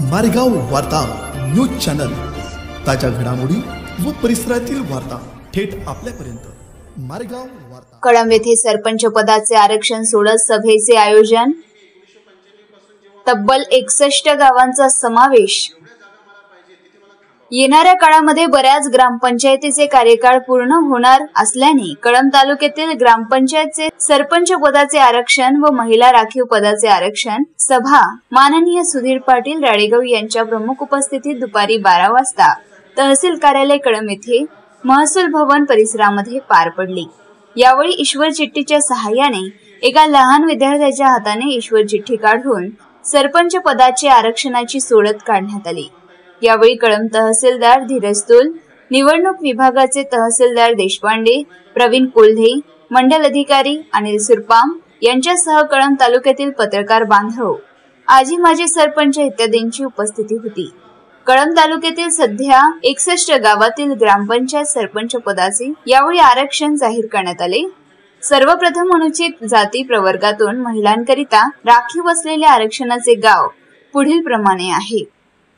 मारेगाव वार्ता news channel, ताज्या घडामोडी व परिसरातील वार्ता थेट आपल्यापर्यंत। मारेगाव वार्ता। कळंब येथे सरपंच पदाचे आरक्षण सोडत सभेचे आयोजन, तब्बल 61 गावांचा समावेश। येणाऱ्या काळामध्ये बऱ्याच ग्रामपंचायतीचे कार्यकाळ पूर्ण होणार असल्याने कळंब तालुक्यातील ग्रामपंचायतचे सरपंच पदाचे आरक्षण व महिला राखीव पदाचे आरक्षण सभा माननीय सुधीर पाटील राळेगाव यांच्या प्रमुख उपस्थितीत दुपारी 12 वाजता तहसील कार्यालय कळंब येथे महसूल भवन परिसरामध्ये पार पडली। यावेळी ईश्वर चिठ्ठीच्या सहाय्याने एका लहान विद्यार्थ्याच्या हाताने ईश्वर चिठ्ठी काढून सरपंच पदाचे आरक्षणाची सोडत काढण्यात आली। यावेळी कळंब तहसीलदार धीरज तुल, निवडणूक विभागाचे तहसीलदार देशपांडे, प्रवीण कोल्हे, मंडल अधिकारी अनिल सुरपाम यांच्यासह कळंब तालुक्यातील पत्रकार बांधव, आजी माजी सरपंच इत्यादींची उपस्थिती होती। कळंब तालुक्यातील सध्या 61 गावातील ग्रामपंचायत सरपंच पदाचे यावेळी आरक्षण जाहीर करण्यात आले। सर्वप्रथम अनुसूचित जाती प्रवर्गातून महिलांकरिता राखीव असलेल्या आरक्षणाचे गाव पुढील प्रमाणे आहे: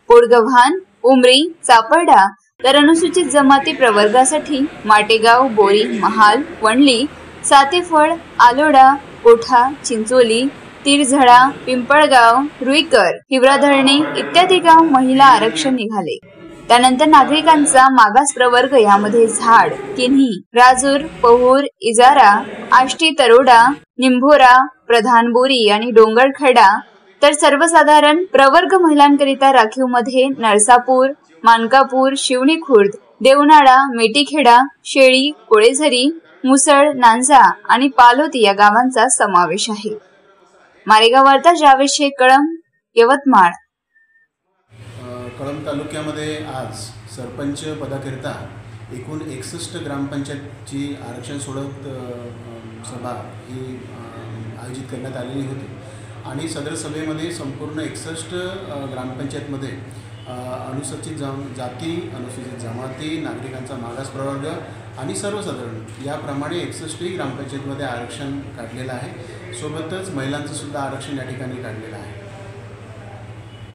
पोडगव्हाण, उमरी, चापर्डा। तर अनुसूचित जमाती प्रवर्गासाठी माटेगाव, बोरी, महाल, वणली, सातेफळ, आलोडा, कोठा, चिंचोली, तिरझडा, पिंपळगाव, रुईकर, हिवराधरणे इत्यादी गाव महिला आरक्षण निघाले। त्यानंतर नागरिकांचा मागास प्रवर्ग यामध्ये झाड, किन्ही, राजूर, पहूर, इजारा, आष्टी, तरोडा, निंभोरा, प्रधान बोरी आणि डोंगरखडा। तर सर्वसाधारण प्रवर्ग महिलांकरिता राखीव मध्ये नरसापूर, मानकापूर, शिवणी खुर्द, देवनाळा, मेटीखेडा, शेळी, कोळेझरी, मुसळ, नांजा आणि पालोती या गावांचा समावेश आहे। मारेगाव वार्ता जावेद शेख, कळंब, यवतमाळ। कळंब तालुक्यामध्ये आज सरपंच पदाकरिता एकूण 61 ग्रामपंचायतची आरक्षण सोडत सभा ही आयोजित करण्यात आलेली होती आणि सदर सभेमध्ये संपूर्ण 61 ग्रामपंचायतमध्ये अनुसूचित जाती, अनुसूचित जमाती, नागरिकांचा मागास प्रवर्ग आणि सर्वसाधारण याप्रमाणे 61 ग्रामपंचायतमध्ये आरक्षण काढलेलं आहे। सोबतच महिलांचं सुद्धा आरक्षण या ठिकाणी काढलेलं आहे।